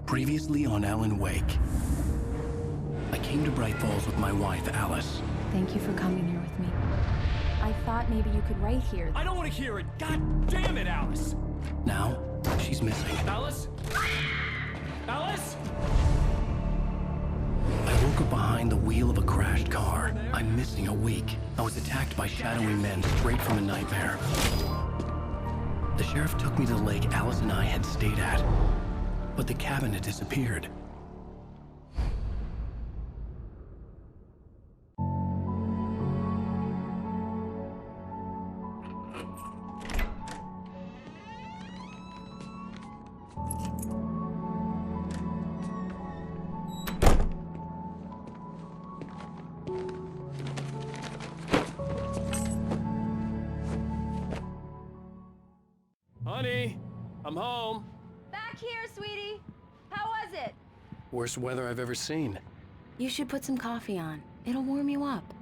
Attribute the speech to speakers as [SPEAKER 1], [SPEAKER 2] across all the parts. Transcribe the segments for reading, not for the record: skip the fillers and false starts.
[SPEAKER 1] Previously on Alan Wake. I came to Bright Falls with my wife, Alice.
[SPEAKER 2] Thank you for coming here with me. I thought maybe you could write here.
[SPEAKER 3] I don't want to hear it! God damn it, Alice!
[SPEAKER 1] Now, she's missing.
[SPEAKER 3] Alice? Alice?
[SPEAKER 1] I woke up behind the wheel of a crashed car. I'm missing a week. I was attacked by shadowy men straight from a nightmare. The sheriff took me to the lake Alice and I had stayed at. But the cabin had disappeared.
[SPEAKER 3] Honey, I'm home.
[SPEAKER 2] Back here, sweetie. How was it?
[SPEAKER 1] Worst weather I've ever seen.
[SPEAKER 2] You should put some coffee on. It'll warm you up.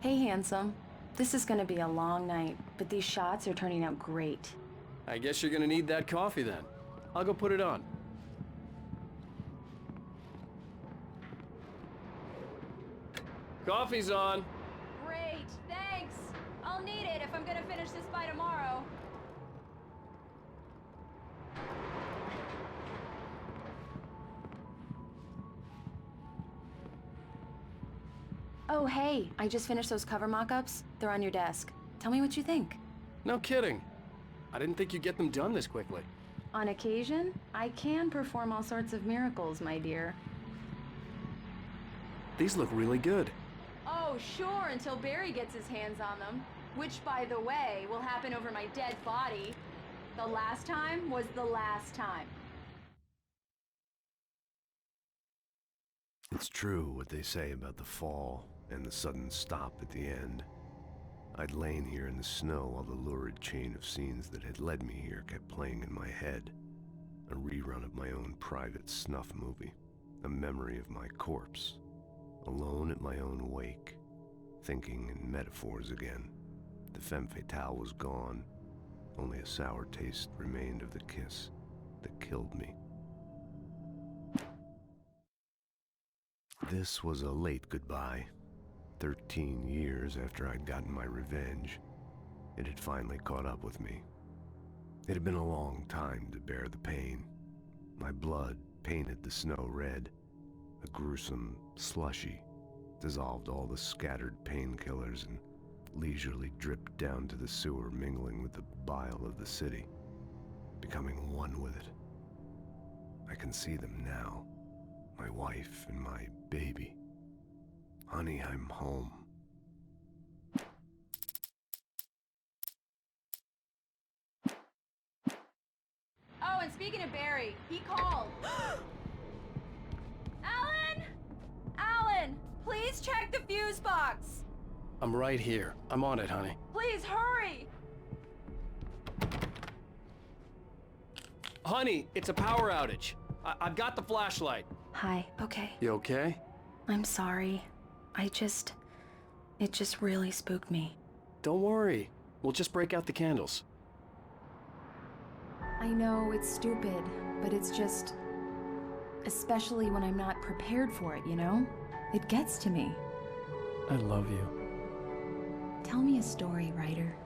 [SPEAKER 2] Hey, handsome. This is gonna be a long night, but these shots are turning out great.
[SPEAKER 3] I guess you're gonna need that coffee then. I'll go put it on. Coffee's on.
[SPEAKER 2] Great, thanks. I'll need it if I'm gonna finish this by tomorrow. Oh, hey, I just finished those cover mock-ups. They're on your desk. Tell me what you think.
[SPEAKER 3] No kidding. I didn't think you'd get them done this quickly.
[SPEAKER 2] On occasion, I can perform all sorts of miracles, my dear.
[SPEAKER 3] These look really good.
[SPEAKER 2] Oh, sure, until Barry gets his hands on them. Which, by the way, will happen over my dead body. The last time was the last time.
[SPEAKER 4] It's true what they say about the fall and the sudden stop at the end. I'd lain here in the snow while the lurid chain of scenes that had led me here kept playing in my head. A rerun of my own private snuff movie. A memory of my corpse. Alone at my own wake. Thinking in metaphors again. The femme fatale was gone. Only a sour taste remained of the kiss that killed me. This was a late goodbye. 13 years after I'd gotten my revenge, it had finally caught up with me. It had been a long time to bear the pain. My blood painted the snow red. A gruesome slushy dissolved all the scattered painkillers and leisurely dripped down to the sewer, mingling with the bile of the city, becoming one with it. I can see them now. My wife and my baby. Honey, I'm home.
[SPEAKER 2] Oh, and speaking of Barry, he called. Alan! Alan, please check the fuse box.
[SPEAKER 1] I'm right here. I'm on it, honey.
[SPEAKER 2] Please hurry.
[SPEAKER 3] Honey, it's a power outage. I've got the flashlight.
[SPEAKER 2] Hi, okay.
[SPEAKER 1] You okay?
[SPEAKER 2] I'm sorry. It just really spooked me.
[SPEAKER 1] Don't worry. We'll just break out the candles.
[SPEAKER 2] I know it's stupid, but it's just... especially when I'm not prepared for it, you know? It gets to me.
[SPEAKER 1] I love you.
[SPEAKER 2] Tell me a story, writer.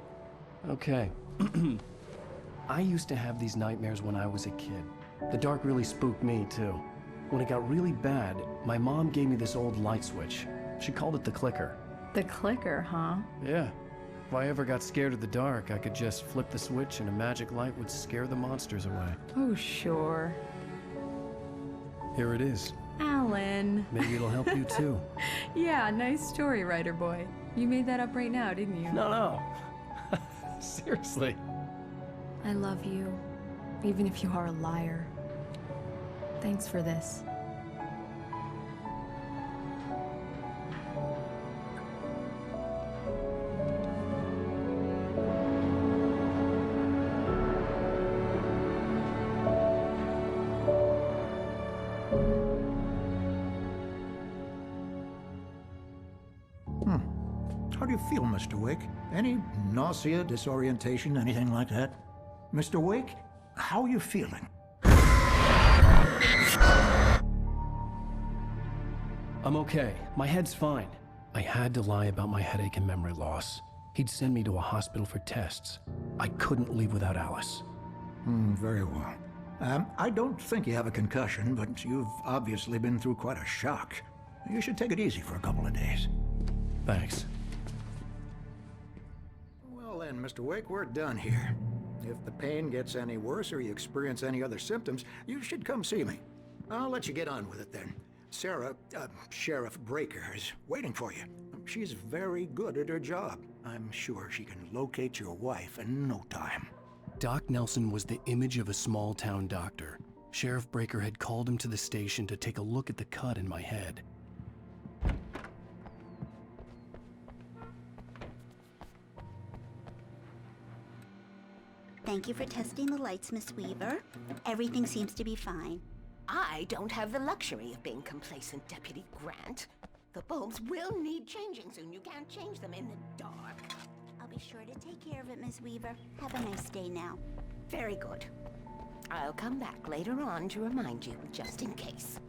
[SPEAKER 1] Okay. I used to have these nightmares when I was a kid. The dark really spooked me, too. When it got really bad, my mom gave me this old light switch. She called it the clicker.
[SPEAKER 2] The clicker, huh?
[SPEAKER 1] Yeah. If I ever got scared of the dark, I could just flip the switch and a magic light would scare the monsters away.
[SPEAKER 2] Oh, sure.
[SPEAKER 1] Here it is.
[SPEAKER 2] Alan.
[SPEAKER 1] Maybe it'll help you, too.
[SPEAKER 2] Yeah, nice story, writer boy. You made that up right now, didn't you?
[SPEAKER 1] No. Seriously.
[SPEAKER 2] I love you, even if you are a liar. Thanks for this.
[SPEAKER 5] How do you feel, Mr. Wake? Any nausea, disorientation, anything like that? Mr. Wake, how are you feeling?
[SPEAKER 1] I'm okay. My head's fine. I had to lie about my headache and memory loss. He'd send me to a hospital for tests. I couldn't leave without Alice.
[SPEAKER 5] Very well. I don't think you have a concussion, but you've obviously been through quite a shock. You should take it easy for a couple of days.
[SPEAKER 1] Thanks.
[SPEAKER 5] Well then, Mr. Wake, we're done here. If the pain gets any worse or you experience any other symptoms, you should come see me. I'll let you get on with it then. Sarah, Sheriff Breaker, is waiting for you. She's very good at her job. I'm sure she can locate your wife in no time.
[SPEAKER 1] Doc Nelson was the image of a small-town doctor. Sheriff Breaker had called him to the station to take a look at the cut in my head.
[SPEAKER 6] Thank you for testing the lights, Miss Weaver. Everything seems to be fine.
[SPEAKER 7] I don't have the luxury of being complacent, Deputy Grant. The bulbs will need changing soon. You can't change them in the dark.
[SPEAKER 6] I'll be sure to take care of it, Miss Weaver. Have a nice day now.
[SPEAKER 7] Very good. I'll come back later on to remind you, just in case.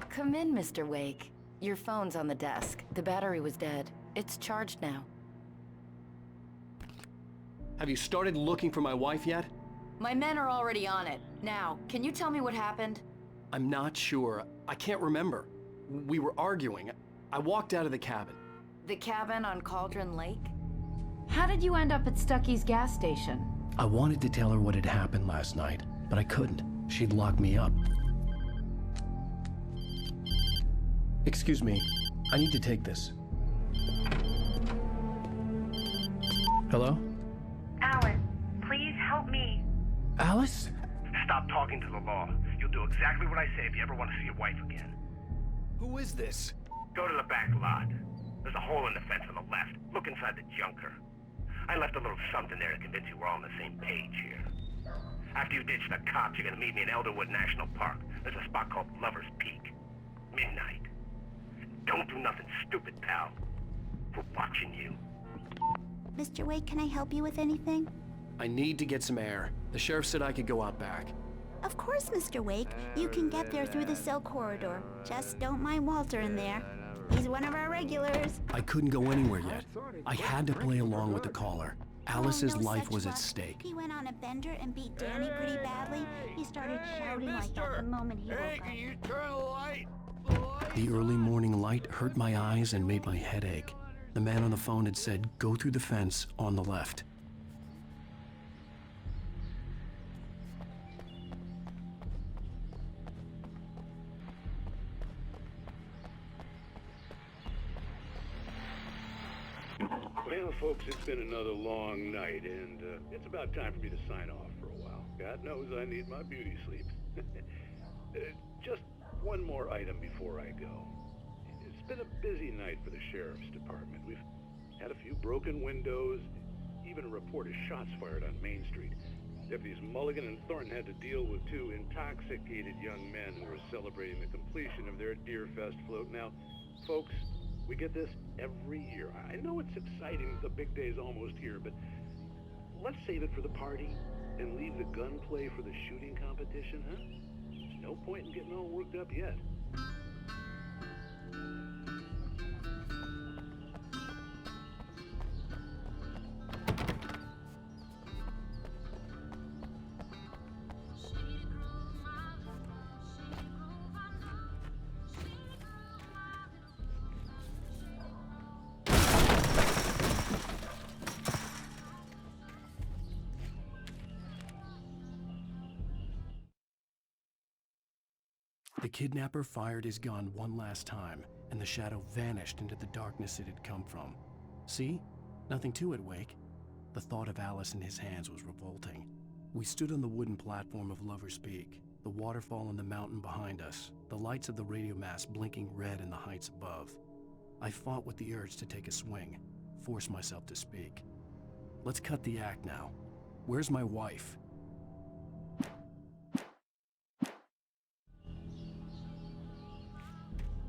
[SPEAKER 8] Come in, Mr. Wake. Your phone's on the desk. The battery was dead. It's charged now.
[SPEAKER 3] Have you started looking for my wife yet?
[SPEAKER 8] My men are already on it. Now, can you tell me what happened?
[SPEAKER 3] I'm not sure. I can't remember. We were arguing. I walked out of the cabin.
[SPEAKER 8] The cabin on Cauldron Lake?
[SPEAKER 2] How did you end up at Stucky's gas station?
[SPEAKER 1] I wanted to tell her what had happened last night, but I couldn't. She'd lock me up. Excuse me, I need to take this. Hello?
[SPEAKER 9] Alice, please help me.
[SPEAKER 1] Alice?
[SPEAKER 10] Stop talking to the law. You'll do exactly what I say if you ever want to see your wife again.
[SPEAKER 3] Who is this?
[SPEAKER 10] Go to the back lot. There's a hole in the fence on the left. Look inside the junker. I left a little something there to convince you we're all on the same page here. After you ditch the cops, you're gonna meet me in Elderwood National Park. There's a spot called Lover's Peak. Midnight. Don't do nothing stupid, pal. We're watching you.
[SPEAKER 6] Mr. Wake, can I help you with anything?
[SPEAKER 3] I need to get some air. The sheriff said I could go out back.
[SPEAKER 6] Of course, Mr. Wake. You can get there through the cell corridor. Just don't mind Walter in there. He's one of our regulars.
[SPEAKER 1] I couldn't go anywhere yet. I had to play along with the caller. Alice's
[SPEAKER 6] no
[SPEAKER 1] life
[SPEAKER 6] such
[SPEAKER 1] was at
[SPEAKER 6] luck.
[SPEAKER 1] stake.
[SPEAKER 6] He went on a bender and beat Danny pretty badly. He started shouting like that the moment he woke up.
[SPEAKER 10] you turn the light?
[SPEAKER 1] The early morning light hurt my eyes and made my head ache. The man on the phone had said, go through the fence on the left.
[SPEAKER 11] Well, folks, it's been another long night, and it's about time for me to sign off for a while. God knows I need my beauty sleep. Just one more item before I go. It's been a busy night for the sheriff's department. We've had a few broken windows, even a report of shots fired on Main Street. Deputies Mulligan and Thornton had to deal with two intoxicated young men who were celebrating the completion of their Deerfest float. Now, folks, we get this every year. I know it's exciting, the big day's almost here, but let's save it for the party and leave the gunplay for the shooting competition, huh? There's no point in getting all worked up yet.
[SPEAKER 1] The kidnapper fired his gun one last time, and the shadow vanished into the darkness it had come from. See? Nothing to it, Wake. The thought of Alice in his hands was revolting.
[SPEAKER 3] We stood on the wooden platform of Lover's Peak, the waterfall and the mountain behind us, the lights of the radio mast blinking red in the heights above. I fought with the urge to take a swing, force myself to speak. Let's cut the act now. Where's my wife?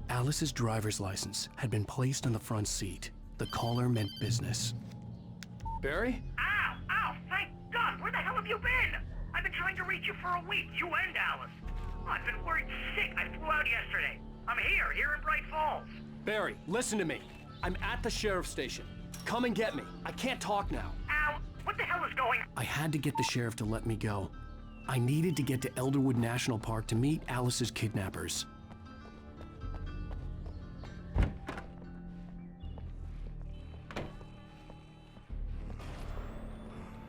[SPEAKER 3] Alice's driver's license had been placed on the front seat. The caller meant business. Barry?
[SPEAKER 10] Ow! Ow! Thank God! Where the hell have you been? I've been trying to reach you for a week, you and Alice. Oh, I've been worried sick. I flew out yesterday. I'm here in Bright Falls.
[SPEAKER 3] Barry, listen to me. I'm at the sheriff's station. Come and get me. I can't talk now.
[SPEAKER 10] Ow! What the hell is going on?
[SPEAKER 3] I had to get the sheriff to let me go. I needed to get to Elderwood National Park to meet Alice's kidnappers.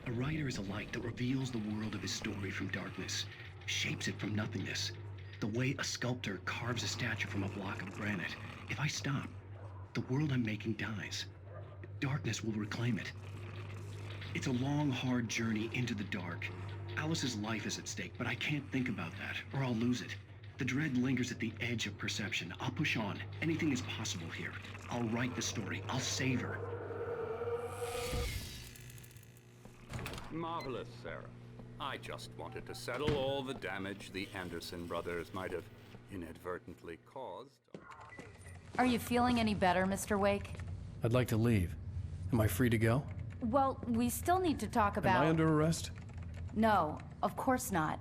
[SPEAKER 3] A writer is a light that reveals the world of his story from darkness, shapes it from nothingness. The way a sculptor carves a statue from a block of granite. If I stop, the world I'm making dies. Darkness will reclaim it. It's a long, hard journey into the dark. Alice's life is at stake, but I can't think about that, or I'll lose it. The dread lingers at the edge of perception. I'll push on. Anything is possible here. I'll write the story. I'll save her.
[SPEAKER 12] Marvelous, Sarah. I just wanted to settle all the damage the Anderson brothers might have inadvertently caused.
[SPEAKER 8] Are you feeling any better, Mr. Wake?
[SPEAKER 3] I'd like to leave. Am I free to go?
[SPEAKER 8] Well, we still need to talk about...
[SPEAKER 3] Am I under arrest?
[SPEAKER 8] No, of course not.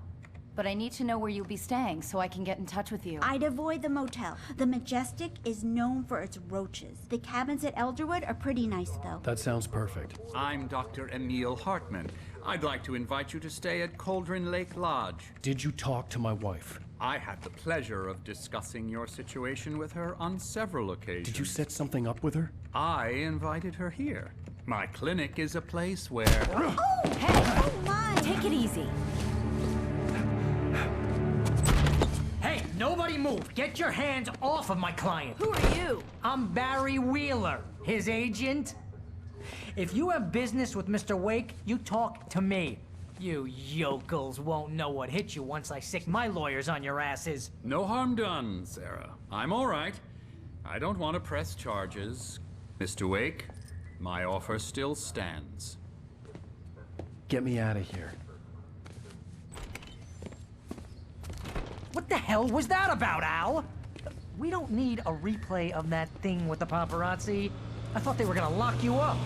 [SPEAKER 8] But I need to know where you'll be staying so I can get in touch with you.
[SPEAKER 6] I'd avoid the motel. The Majestic is known for its roaches. The cabins at Elderwood are pretty nice, though.
[SPEAKER 3] That sounds perfect.
[SPEAKER 12] I'm Dr. Emil Hartman. I'd like to invite you to stay at Cauldron Lake Lodge.
[SPEAKER 3] Did you talk to my wife?
[SPEAKER 12] I had the pleasure of discussing your situation with her on several occasions.
[SPEAKER 3] Did you set something up with her?
[SPEAKER 12] I invited her here. My clinic is a place where...
[SPEAKER 6] Oh! Hey! Oh, my!
[SPEAKER 8] Take it easy.
[SPEAKER 13] Hey, nobody move! Get your hands off of my client!
[SPEAKER 2] Who are you?
[SPEAKER 13] I'm Barry Wheeler, his agent. If you have business with Mr. Wake, you talk to me. You yokels won't know what hit you once I sick my lawyers on your asses.
[SPEAKER 12] No harm done, Sarah. I'm all right. I don't want to press charges. Mr. Wake, my offer still stands.
[SPEAKER 3] Get me out of here.
[SPEAKER 13] What the hell was that about, Al? We don't need a replay of that thing with the paparazzi. I thought they were gonna lock you up.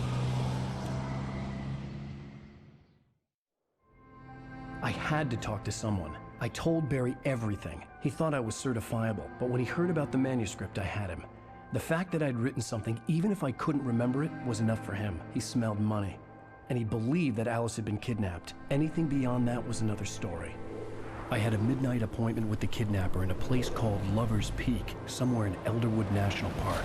[SPEAKER 3] I had to talk to someone. I told Barry everything. He thought I was certifiable, but when he heard about the manuscript, I had him. The fact that I'd written something, even if I couldn't remember it, was enough for him. He smelled money. And he believed that Alice had been kidnapped. Anything beyond that was another story. I had a midnight appointment with the kidnapper in a place called Lover's Peak, somewhere in Elderwood National Park.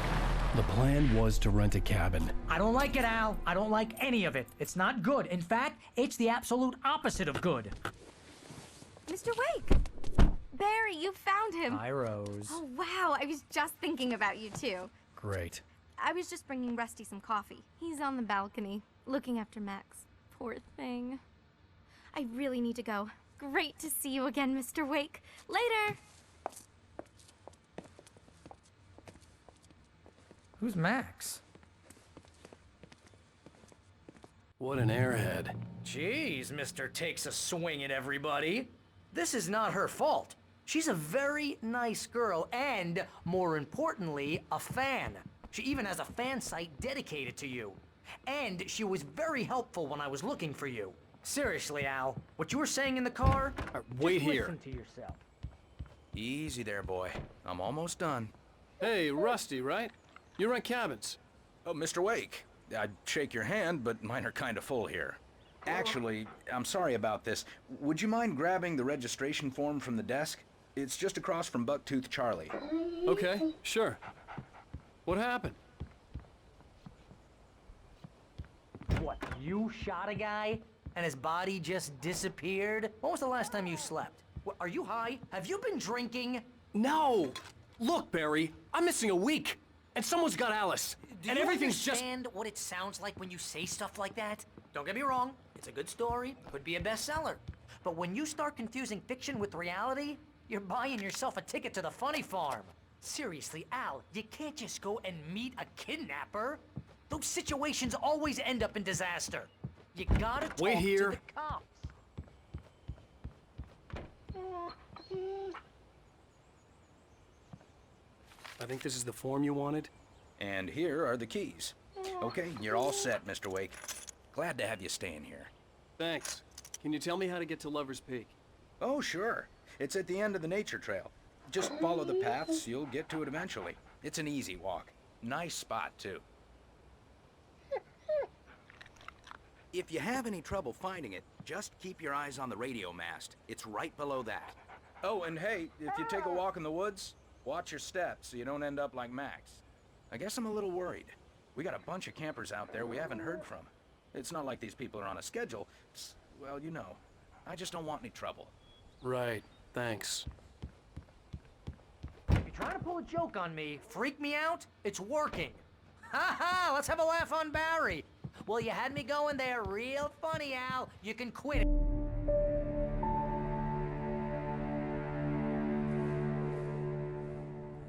[SPEAKER 3] The plan was to rent a cabin.
[SPEAKER 13] I don't like it, Al. I don't like any of it. It's not good. In fact, it's the absolute opposite of good.
[SPEAKER 14] Mr. Wake! Barry, you found him!
[SPEAKER 13] Hi, Rose.
[SPEAKER 14] Oh, wow. I was just thinking about you, too.
[SPEAKER 3] Great.
[SPEAKER 14] I was just bringing Rusty some coffee. He's on the balcony, looking after Max. Poor thing. I really need to go. Great to see you again, Mr. Wake. Later!
[SPEAKER 13] Who's Max?
[SPEAKER 3] What an airhead.
[SPEAKER 13] Jeez, Mr. Takes a swing at everybody. This is not her fault. She's a very nice girl and, more importantly, a fan. She even has a fan site dedicated to you. And she was very helpful when I was looking for you. Seriously, Al, what you were saying in the car?
[SPEAKER 3] Wait here.
[SPEAKER 13] Listen to yourself.
[SPEAKER 15] Easy there, boy. I'm almost done.
[SPEAKER 3] Hey, Rusty, right? You rent cabins.
[SPEAKER 15] Oh, Mr. Wake. I'd shake your hand, but mine are kind of full here. Actually, I'm sorry about this. Would you mind grabbing the registration form from the desk? It's just across from Bucktooth Charlie.
[SPEAKER 3] Okay, sure. What happened?
[SPEAKER 13] What, you shot a guy and his body just disappeared? When was the last time you slept? What, are you high? Have you been drinking?
[SPEAKER 3] No! Look, Barry, I'm missing a week. And someone's got Alice.
[SPEAKER 13] Do
[SPEAKER 3] and
[SPEAKER 13] you
[SPEAKER 3] everything's
[SPEAKER 13] understand what it sounds like when you say stuff like that? Don't get me wrong, It's a good story, could be a bestseller. But when you start confusing fiction with reality, you're buying yourself a ticket to the funny farm. Seriously, Al, you can't just go and meet a kidnapper. Those situations always end up in disaster. You gotta talk
[SPEAKER 1] Wait here.
[SPEAKER 13] to the cops.
[SPEAKER 1] I think this is the form you wanted.
[SPEAKER 15] And here are the keys. Okay, you're all set, Mr. Wake. Glad to have you staying here.
[SPEAKER 1] Thanks. Can you tell me how to get to Lover's Peak?
[SPEAKER 15] Oh, sure. It's at the end of the nature trail. Just follow the paths, you'll get to it eventually. It's an easy walk. Nice spot, too. If you have any trouble finding it, just keep your eyes on the radio mast. It's right below that. Oh, and hey, if you take a walk in the woods, watch your steps so you don't end up like Max. I guess I'm a little worried. We got a bunch of campers out there we haven't heard from. It's not like these people are on a schedule. It's, well, you know, I just don't want any trouble.
[SPEAKER 1] Right, thanks.
[SPEAKER 13] If you're trying to pull a joke on me, freak me out, it's working. Ha ha, let's have a laugh on Barry. Well, you had me going there real funny, Al. You can quit it.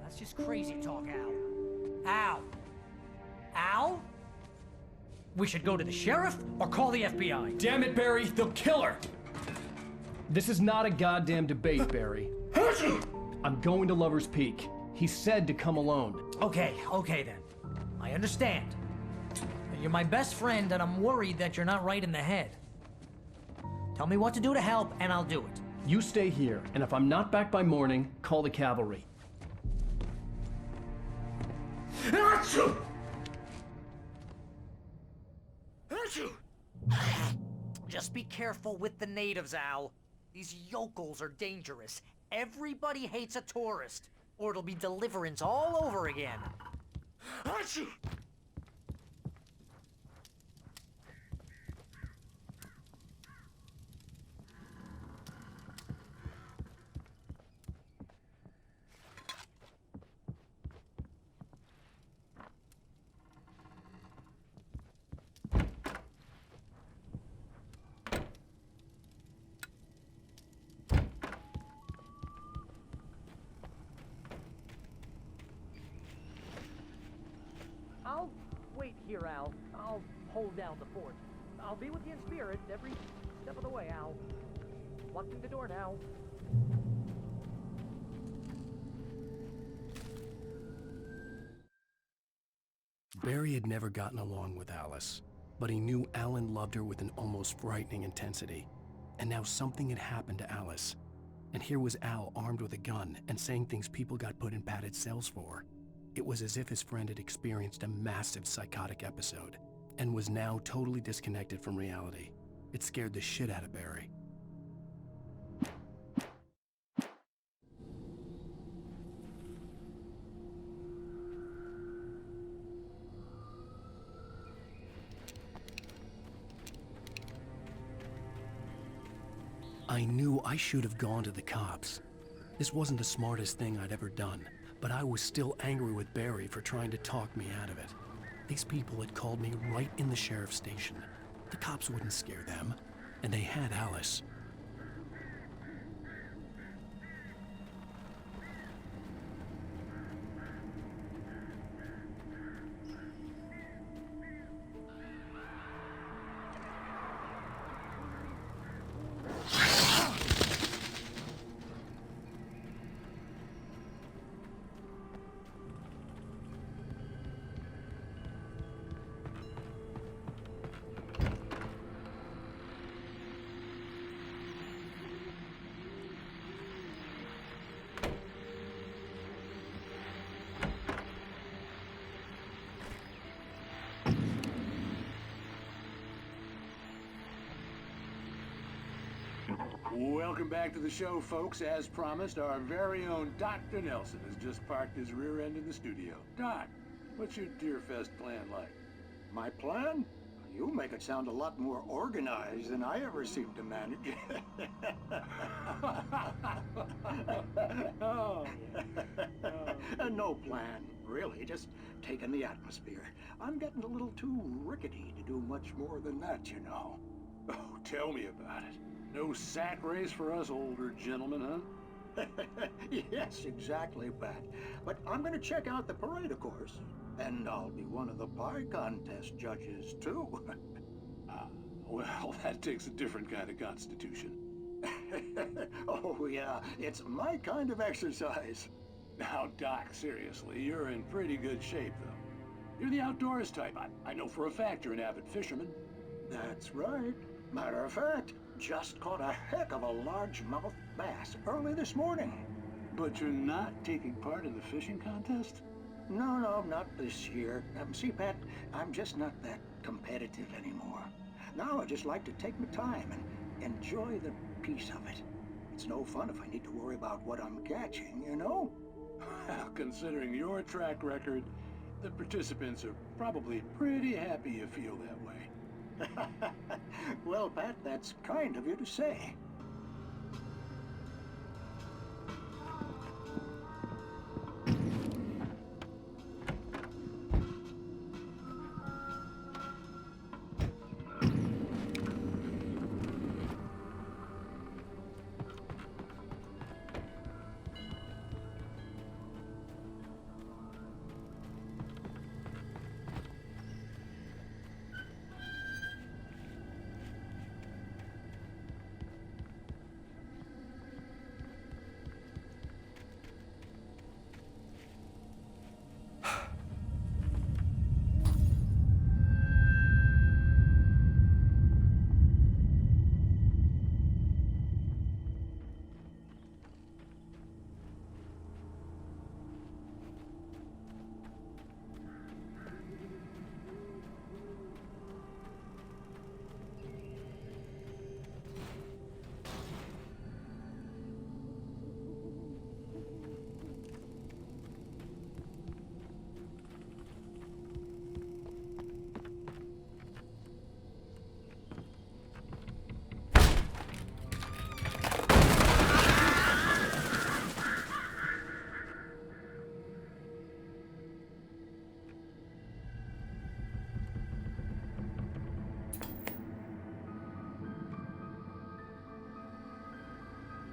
[SPEAKER 13] That's just crazy talk, Al. Al? Al? We should go to the sheriff or call the FBI.
[SPEAKER 16] Damn it, Barry, they'll kill her! This is not a goddamn debate, Barry. I'm going to Lover's Peak. He said to come alone.
[SPEAKER 13] Okay then. I understand. You're my best friend, and I'm worried that you're not right in the head. Tell me what to do to help, and I'll do it.
[SPEAKER 16] You stay here, and if I'm not back by morning, call the cavalry.
[SPEAKER 13] Just be careful with the natives, Al. These yokels are dangerous. Everybody hates a tourist, or it'll be deliverance all over again. I'll wait here, Al. I'll hold down the fort. I'll be with you in spirit every step of the way, Al. Locking the door now.
[SPEAKER 1] Barry had never gotten along with Alice, but he knew Alan loved her with an almost frightening intensity. And now something had happened to Alice. And here was Al armed with a gun and saying things people got put in padded cells for. It was as if his friend had experienced a massive psychotic episode and was now totally disconnected from reality. It scared the shit out of Barry. I knew I should have gone to the cops. This wasn't the smartest thing I'd ever done, but I was still angry with Barry for trying to talk me out of it. These people had called me right in the sheriff's station. The cops wouldn't scare them, and they had Alice.
[SPEAKER 11] Welcome back to the show, folks. As promised, our very own Dr. Nelson has just parked his rear end in the studio. Doc, what's your Deerfest plan like?
[SPEAKER 5] My plan? You make it sound a lot more organized than I ever seem to manage. No plan, really. Just taking the atmosphere. I'm getting a little too rickety to do much more than that, you know.
[SPEAKER 11] Oh, tell me about it. No sack race for us older gentlemen, huh?
[SPEAKER 5] Yes, exactly, Pat. But I'm gonna check out the parade, of course. And I'll be one of the pie contest judges, too.
[SPEAKER 11] Well, that takes a different kind of constitution.
[SPEAKER 5] Oh, yeah, it's my kind of exercise.
[SPEAKER 11] Now, Doc, seriously, you're in pretty good shape, though. You're the outdoors type. I know for a fact you're an avid fisherman.
[SPEAKER 5] That's right. Matter of fact, just caught a heck of a largemouth bass early this morning.
[SPEAKER 11] But you're not taking part in the fishing contest?
[SPEAKER 5] No, not this year. See, Pat, I'm just not that competitive anymore. Now I just like to take my time and enjoy the peace of it. It's no fun if I need to worry about what I'm catching, you know?
[SPEAKER 11] Well, considering your track record, the participants are probably pretty happy you feel that way.
[SPEAKER 5] Well, Pat, that's kind of you to say.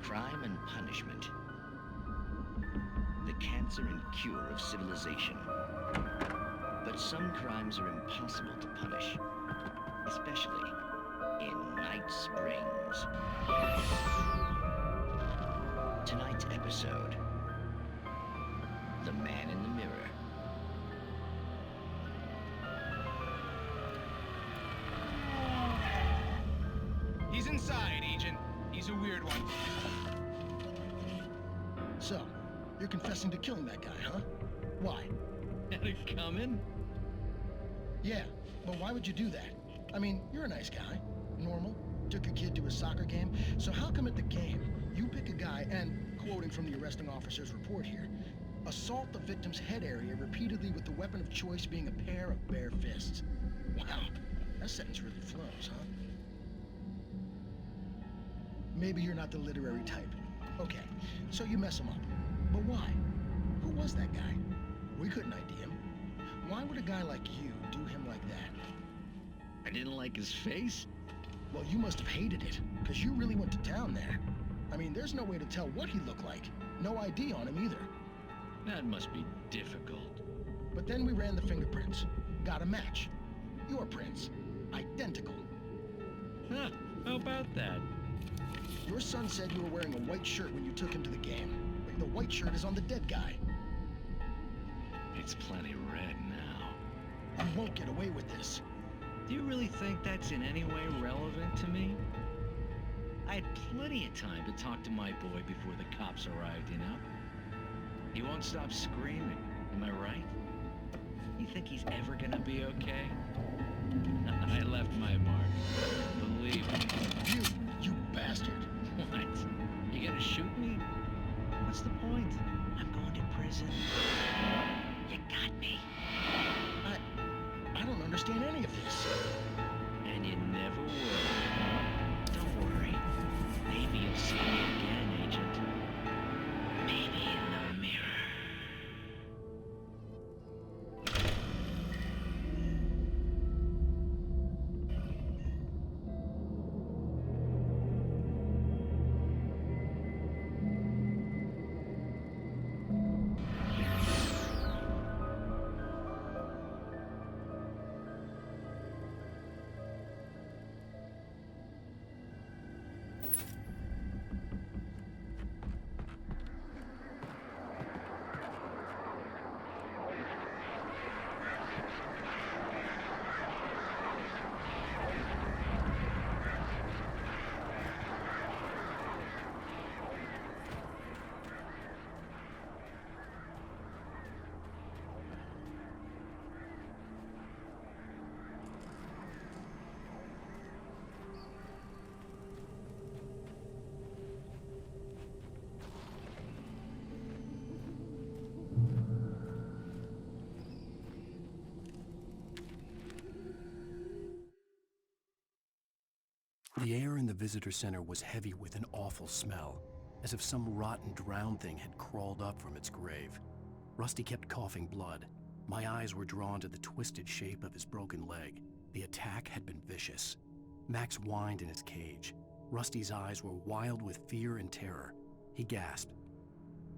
[SPEAKER 17] Crime and punishment. The cancer and cure of civilization. But some crimes are impossible to punish, especially in Night Springs. Tonight's episode, The Man in the Mirror.
[SPEAKER 18] He's inside, Agent. He's a weird one.
[SPEAKER 19] So, you're confessing to killing that guy, huh? Why?
[SPEAKER 18] Had it coming?
[SPEAKER 19] Yeah, but why would you do that? I mean, you're a nice guy. Normal. Took your kid to a soccer game. So how come at the game, you pick a guy and, quoting from the arresting officer's report here, assault the victim's head area repeatedly with the weapon of choice being a pair of bare fists? Wow, that sentence really flows, huh? Maybe you're not the literary type. Okay, so you mess him up. But why? Who was that guy? We couldn't ID him. Why would a guy like you do him like that?
[SPEAKER 17] I didn't like his face?
[SPEAKER 19] Well, you must have hated it, because you really went to town there. I mean, there's no way to tell what he looked like. No ID on him either.
[SPEAKER 17] That must be difficult.
[SPEAKER 19] But then we ran the fingerprints. Got a match. Your prints. Identical.
[SPEAKER 17] Huh, how about that?
[SPEAKER 19] Your son said you were wearing a white shirt when you took him to the game. The white shirt is on the dead guy.
[SPEAKER 17] It's plenty red now.
[SPEAKER 19] You won't get away with this.
[SPEAKER 17] Do you really think that's in any way relevant to me? I had plenty of time to talk to my boy before the cops arrived, you know? He won't stop screaming, am I right? You think he's ever gonna be okay? I left my mark. Believe me.
[SPEAKER 19] You bastard.
[SPEAKER 17] What? You gonna shoot me? What's the point? I'm going to prison. You got me.
[SPEAKER 19] I don't understand any of this.
[SPEAKER 17] And you never will. Don't worry. Maybe you'll see me again, Agent. Maybe in the mirror.
[SPEAKER 1] The air in the visitor center was heavy with an awful smell, as if some rotten drowned thing had crawled up from its grave. Rusty kept coughing blood. My eyes were drawn to the twisted shape of his broken leg. The attack had been vicious. Max whined in his cage. Rusty's eyes were wild with fear and terror. He gasped.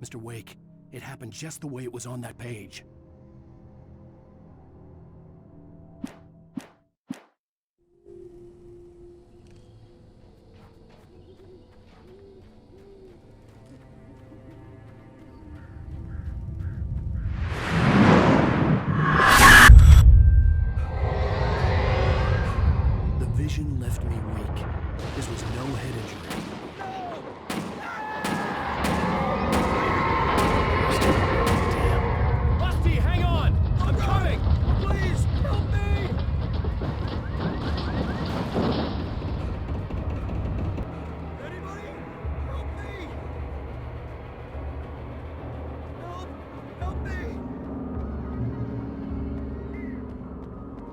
[SPEAKER 1] "Mr. Wake, it happened just the way it was on that page." The vision left me weak. This was no head injury.
[SPEAKER 16] Rusty, hang on! I'm coming! Please, help me! Anybody? Help me! Help me!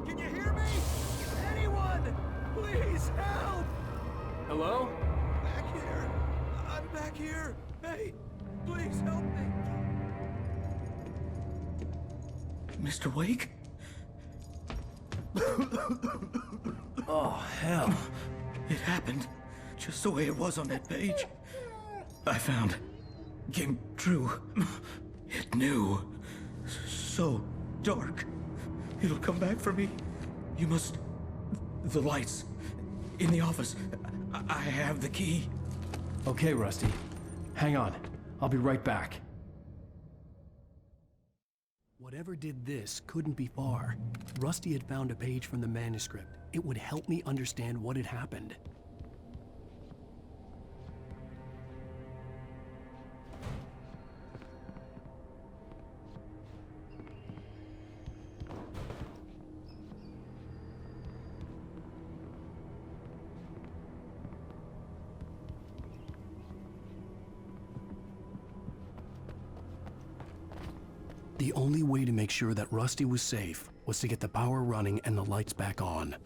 [SPEAKER 16] Can you hear me? Anyone? Please, help! Hello? Back here. I'm back here. Hey, please help me.
[SPEAKER 20] Mr. Wake?
[SPEAKER 16] Oh, hell.
[SPEAKER 20] It happened just the way it was on that page. I found. Came true. It knew. So dark. It'll come back for me. You must... The lights. In the office. I have the key.
[SPEAKER 16] Okay, Rusty. Hang on. I'll be right back.
[SPEAKER 1] Whatever did this couldn't be far. Rusty had found a page from the manuscript. It would help me understand what had happened. The only way to make sure that Rusty was safe was to get the power running and the lights back on.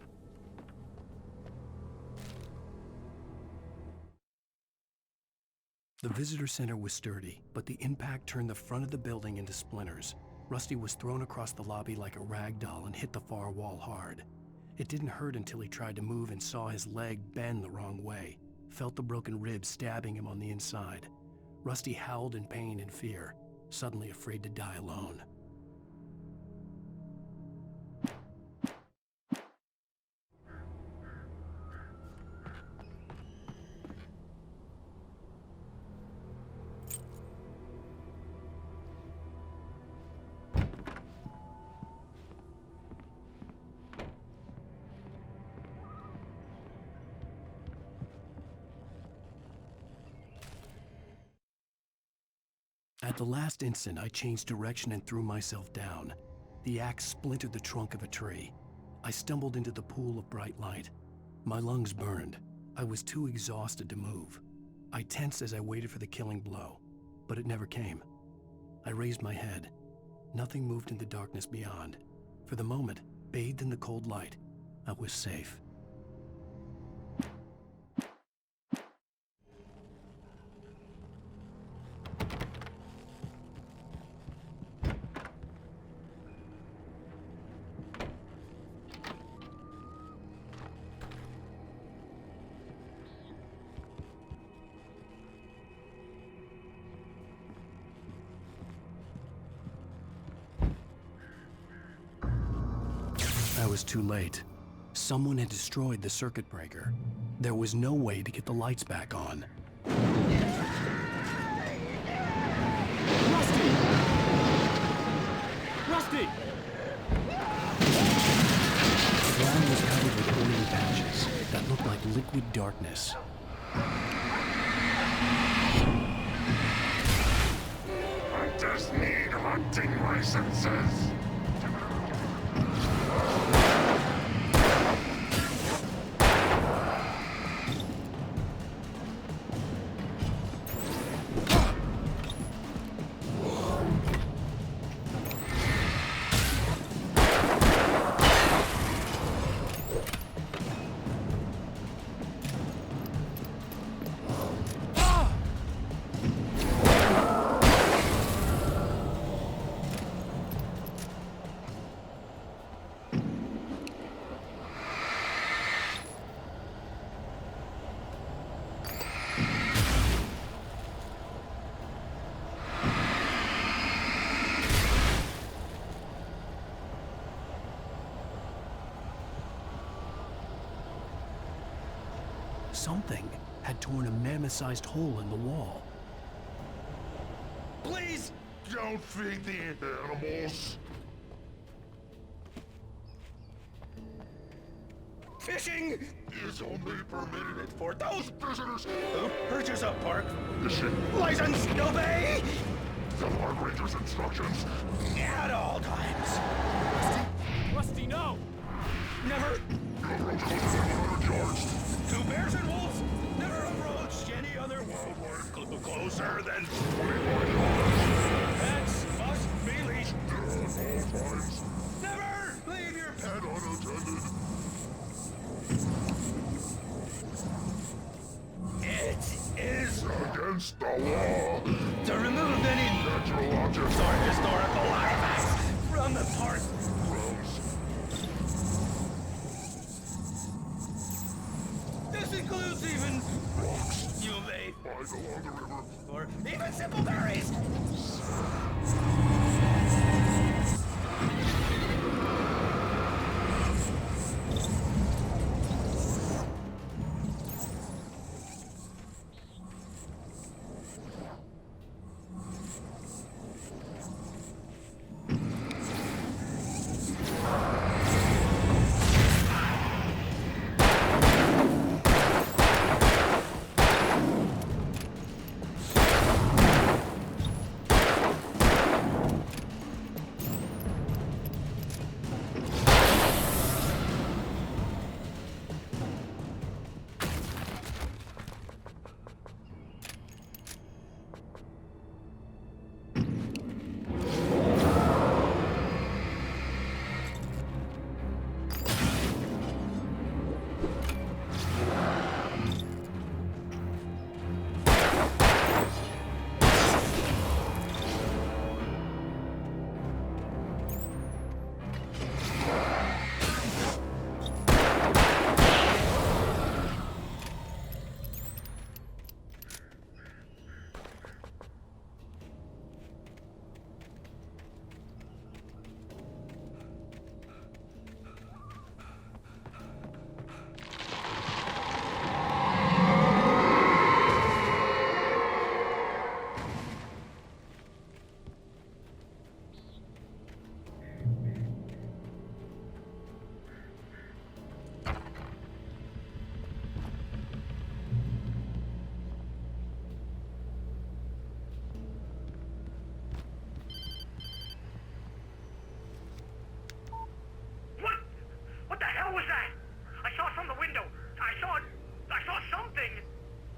[SPEAKER 1] The visitor center was sturdy, but the impact turned the front of the building into splinters. Rusty was thrown across the lobby like a rag doll and hit the far wall hard. It didn't hurt until he tried to move and saw his leg bend the wrong way, felt the broken ribs stabbing him on the inside. Rusty howled in pain and fear, suddenly afraid to die alone. At the last instant, I changed direction and threw myself down. The axe splintered the trunk of a tree. I stumbled into the pool of bright light. My lungs burned. I was too exhausted to move. I tensed as I waited for the killing blow, but it never came. I raised my head. Nothing moved in the darkness beyond. For the moment, bathed in the cold light, I was safe. I was too late. Someone had destroyed the circuit breaker. There was no way to get the lights back on.
[SPEAKER 16] Rusty! Rusty!
[SPEAKER 1] The ground was covered with oily patches that looked like liquid darkness.
[SPEAKER 21] Hunters need hunting licenses.
[SPEAKER 1] Something had torn a mammoth-sized hole in the wall.
[SPEAKER 16] Please!
[SPEAKER 21] Don't feed the animals.
[SPEAKER 15] Fishing
[SPEAKER 21] Is only permitted
[SPEAKER 15] for those
[SPEAKER 21] visitors.
[SPEAKER 15] who purchase a park
[SPEAKER 21] Fishing
[SPEAKER 15] license. Obey
[SPEAKER 21] the park ranger's instructions.
[SPEAKER 15] at all times.
[SPEAKER 16] Rusty, no!
[SPEAKER 15] Never
[SPEAKER 21] Approach closer than 100 yards.
[SPEAKER 15] to bears and wolves. Never approach any other wildlife closer than 25 yards. Pets must be leashed.
[SPEAKER 21] At all times.
[SPEAKER 15] Never leave your pet
[SPEAKER 21] And unattended.
[SPEAKER 15] It is
[SPEAKER 21] Against the law.
[SPEAKER 15] to remove any
[SPEAKER 21] Natural objects
[SPEAKER 15] or historical artifacts from the park.
[SPEAKER 21] grows.
[SPEAKER 15] This includes even
[SPEAKER 21] Rocks.
[SPEAKER 15] you may
[SPEAKER 21] Find along the river.
[SPEAKER 15] or even simple berries.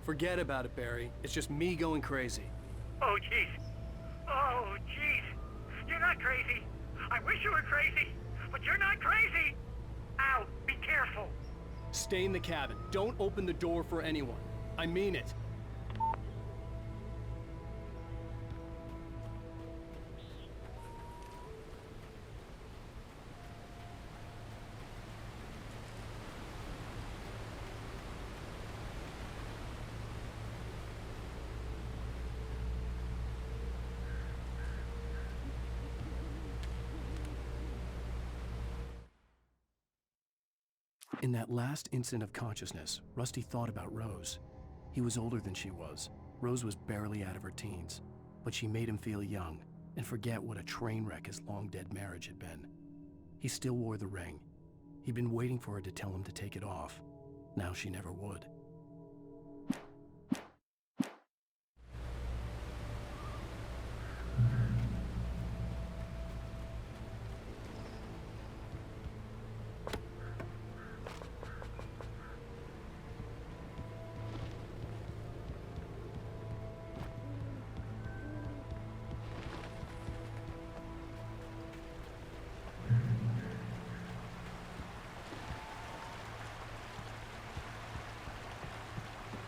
[SPEAKER 16] Forget about it, Barry. It's just me going crazy.
[SPEAKER 10] Oh, jeez. Oh, jeez. You're not crazy. I wish you were crazy, but you're not crazy. Ow, be careful.
[SPEAKER 16] Stay in the cabin. Don't open the door for anyone. I mean it.
[SPEAKER 1] In that last instant of consciousness, Rusty thought about Rose. He was older than she was. Rose was barely out of her teens, but she made him feel young and forget what a train wreck his long-dead marriage had been. He still wore the ring. He'd been waiting for her to tell him to take it off. Now she never would.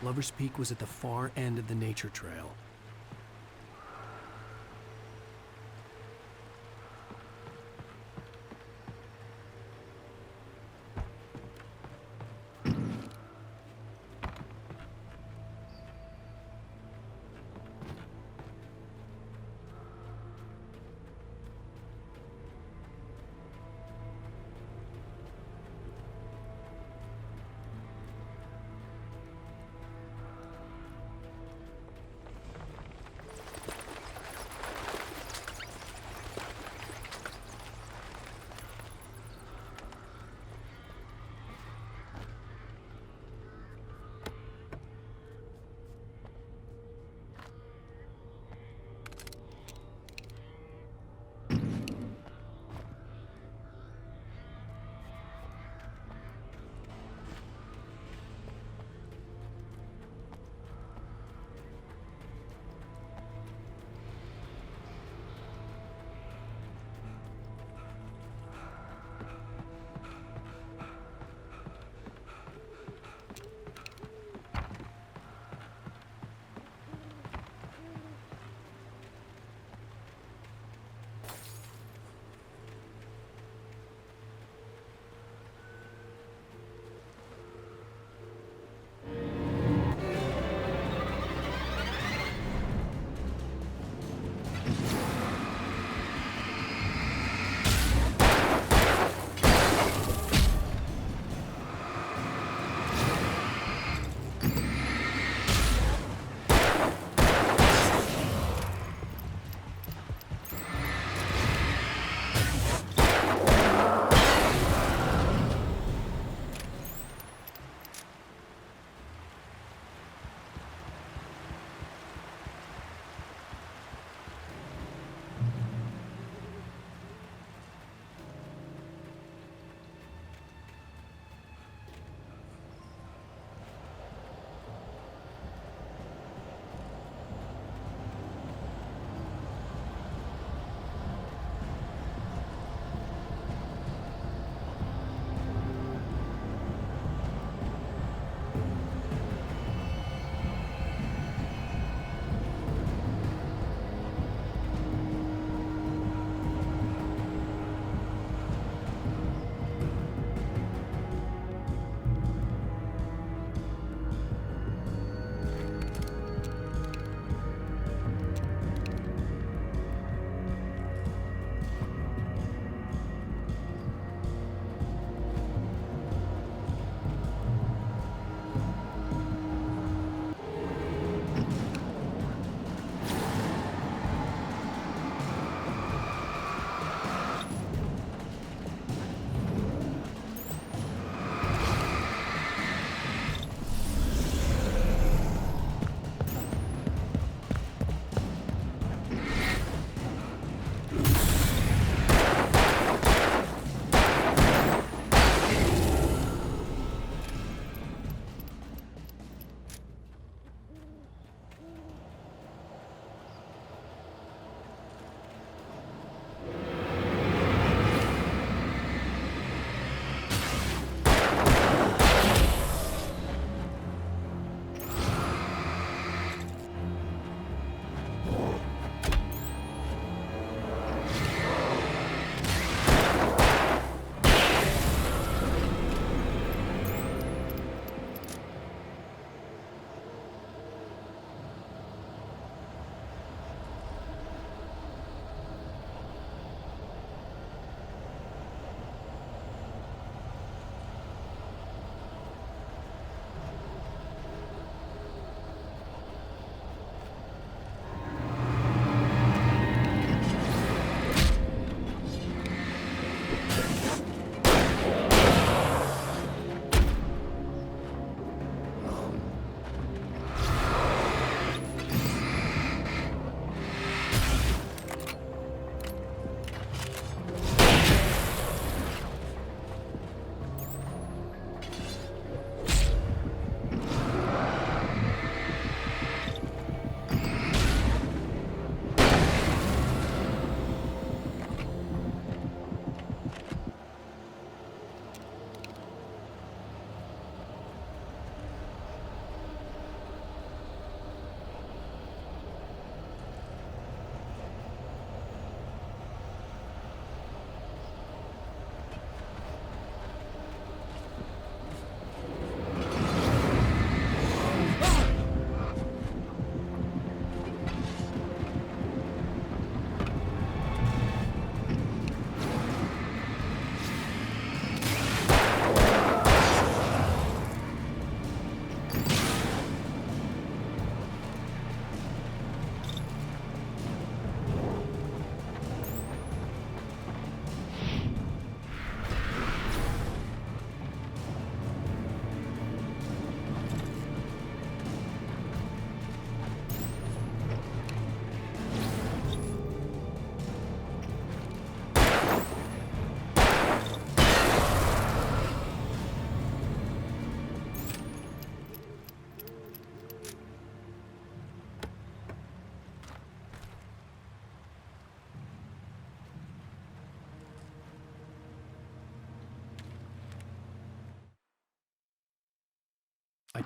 [SPEAKER 1] Lover's Peak was at the far end of the nature trail.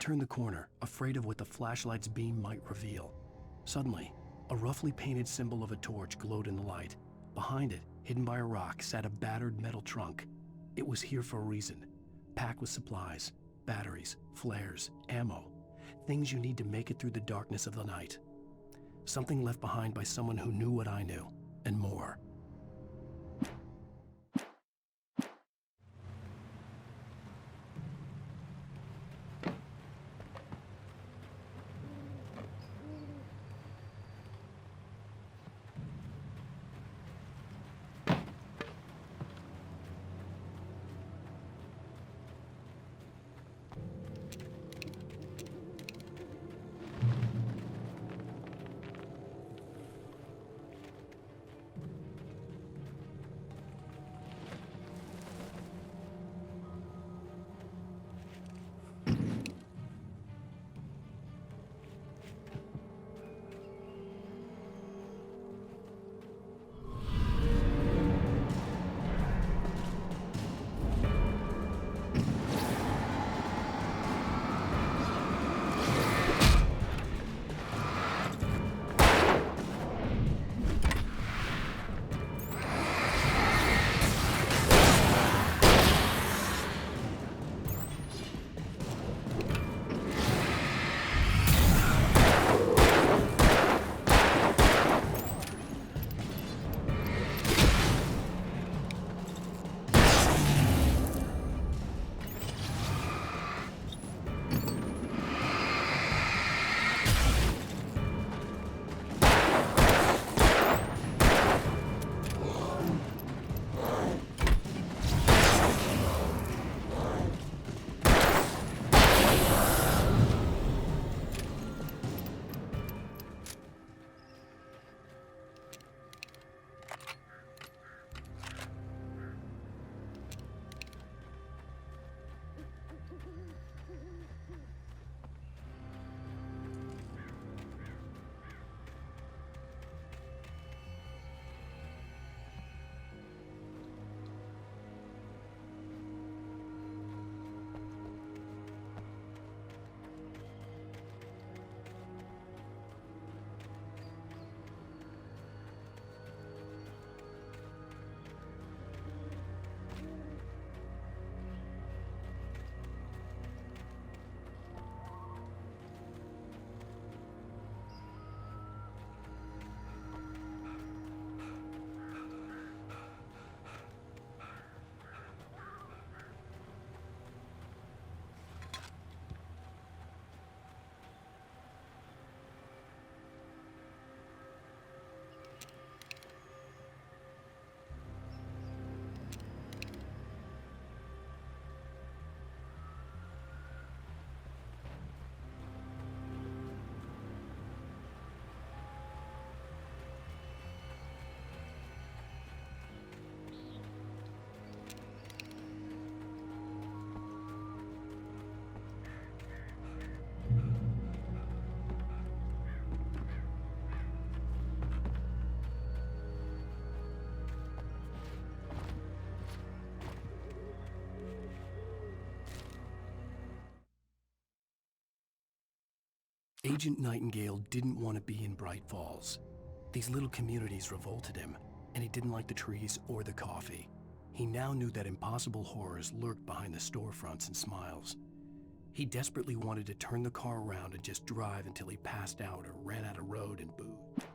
[SPEAKER 1] turned the corner, afraid of what the flashlight's beam might reveal. Suddenly, a roughly painted symbol of a torch glowed in the light. Behind it, hidden by a rock, sat a battered metal trunk. It was here for a reason, packed with supplies, batteries, flares, ammo, things you need to make it through the darkness of the night. Something left behind by someone who knew what I knew, and more. Agent Nightingale didn't want to be in Bright Falls. These little communities revolted him, and he didn't like the trees or the coffee. He now knew that impossible horrors lurked behind the storefronts and smiles. He desperately wanted to turn the car around and just drive until he passed out or ran out of road and booze.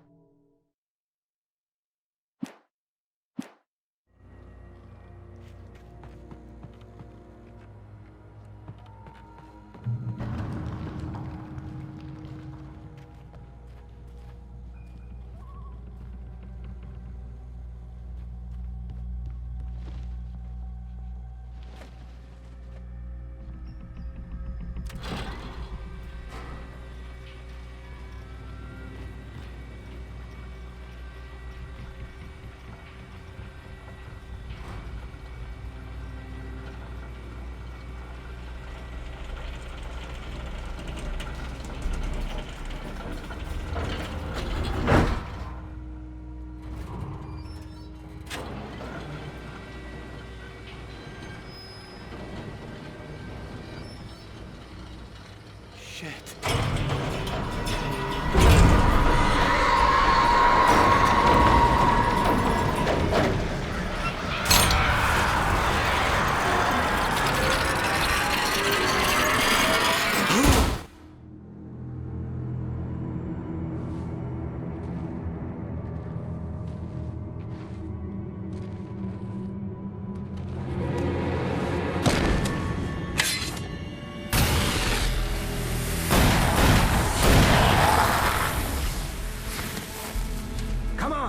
[SPEAKER 16] Shit.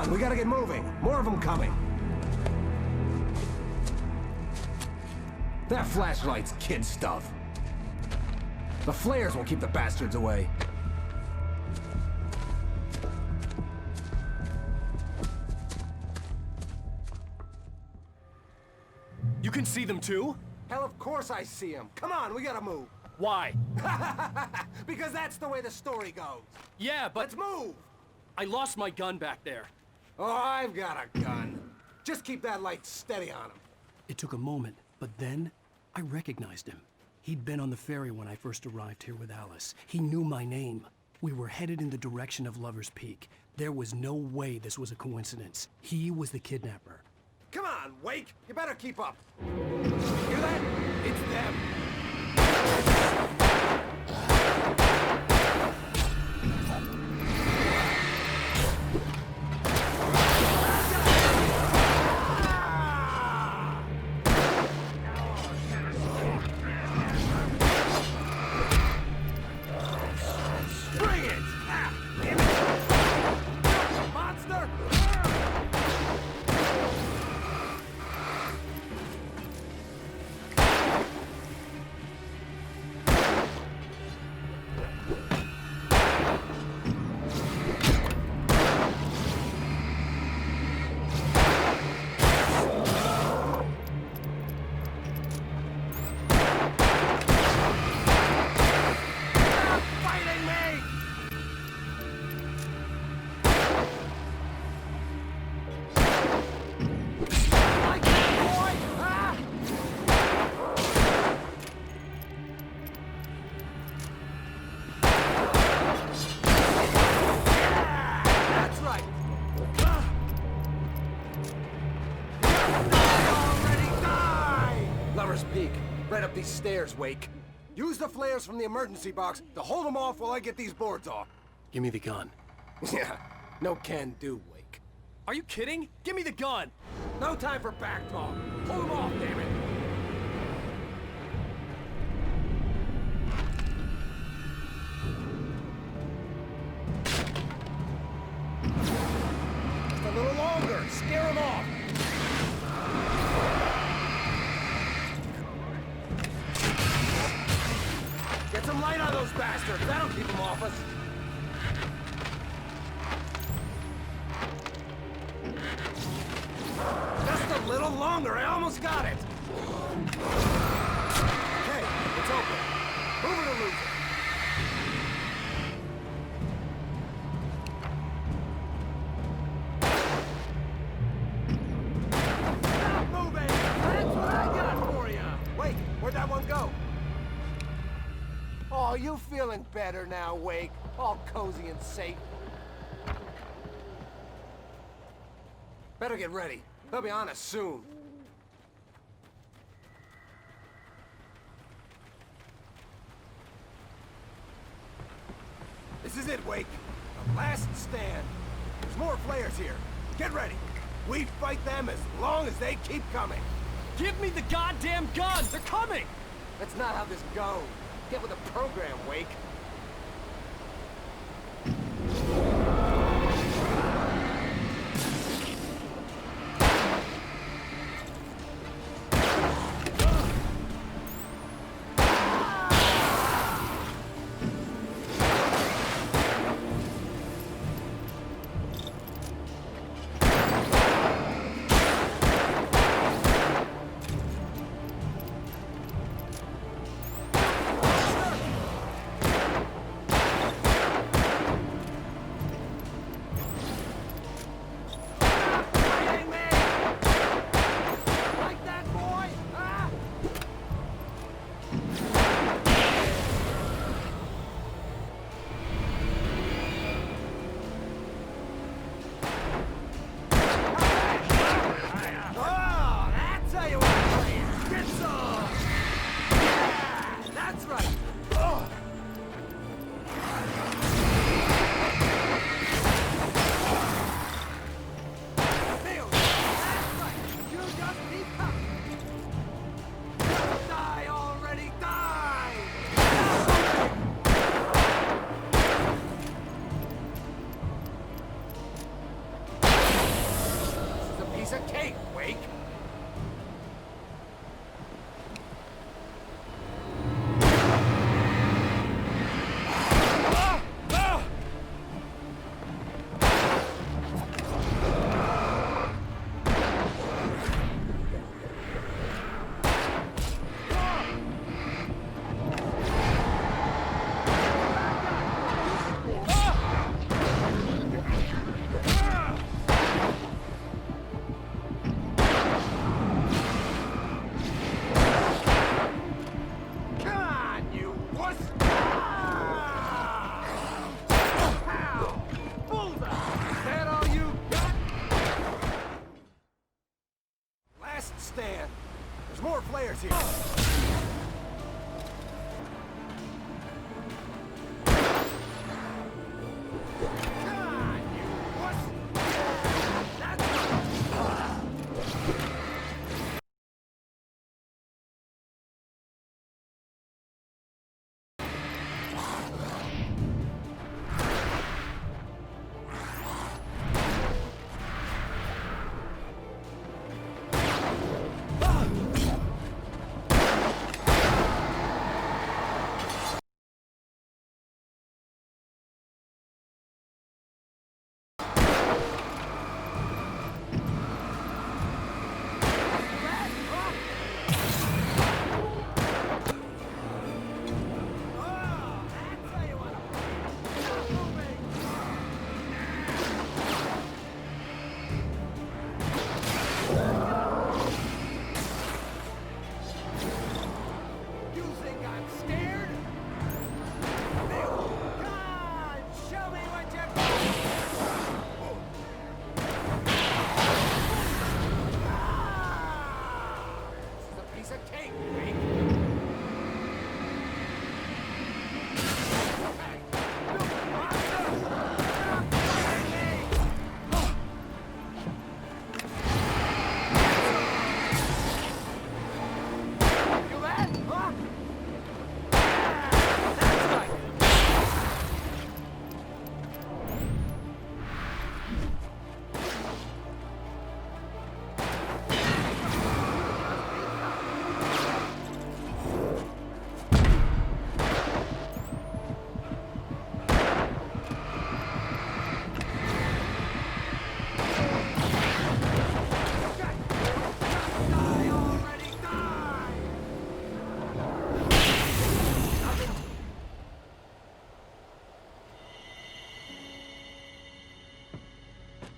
[SPEAKER 4] We gotta get moving. More of them coming. That flashlight's kid stuff. The flares will keep the bastards away.
[SPEAKER 16] You can see them too?
[SPEAKER 4] Hell, of course I see them. Come on, we gotta move.
[SPEAKER 16] Why?
[SPEAKER 4] Because that's the way the story goes.
[SPEAKER 16] Yeah, but...
[SPEAKER 4] Let's move!
[SPEAKER 16] I lost my gun back there.
[SPEAKER 4] Oh, I've got a gun. Just keep that light steady on him.
[SPEAKER 1] It took a moment, but then I recognized him. He'd been on the ferry when I first arrived here with Alice. He knew my name. We were headed in the direction of Lover's Peak. There was no way this was a coincidence. He was the kidnapper.
[SPEAKER 4] Come on, Wake! You better keep up. Hear that? It's them. Peak. Right up these stairs, Wake. Use the flares from the emergency box to hold them off while I get these boards off.
[SPEAKER 1] Give me the gun.
[SPEAKER 4] Yeah, no can do, Wake.
[SPEAKER 16] Are you kidding? Give me the gun!
[SPEAKER 4] No time for back talk. Hold them off, damn it! Just a little longer. Scare them off. Get some light on those bastards. That'll keep them off us. Just a little longer. I almost got it. Okay, it's open. Move it or lose it. Stop moving! That's what I got for you. Wait, where'd that one go? Oh, you feeling better now, Wake? All cozy and safe. Better get ready. They'll be on us soon. This is it, Wake. The last stand. There's more flares here. Get ready. We fight them as long as they keep coming.
[SPEAKER 16] Give me the goddamn gun! They're coming!
[SPEAKER 4] That's not how this goes. Get with the program, Wake.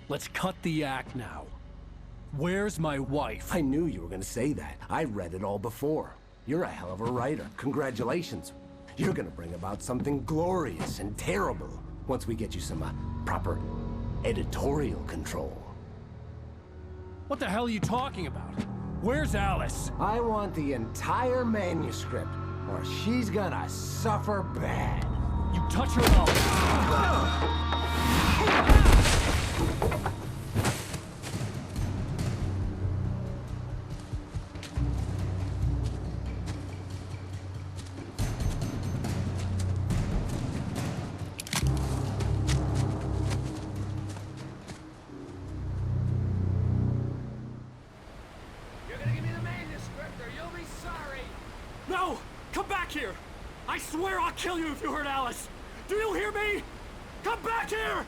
[SPEAKER 1] Let's cut the act now. Where's my wife?
[SPEAKER 7] I knew you were gonna say that. I read it all before. You're a hell of a writer. Congratulations. You're gonna bring about something glorious and terrible once we get you some proper editorial control.
[SPEAKER 1] What the hell are you talking about? Where's Alice?
[SPEAKER 7] I want the entire manuscript, or she's gonna suffer bad.
[SPEAKER 1] You touch her up. No! Come back here! I swear I'll kill you if you hurt Alice! Do you hear me? Come back here!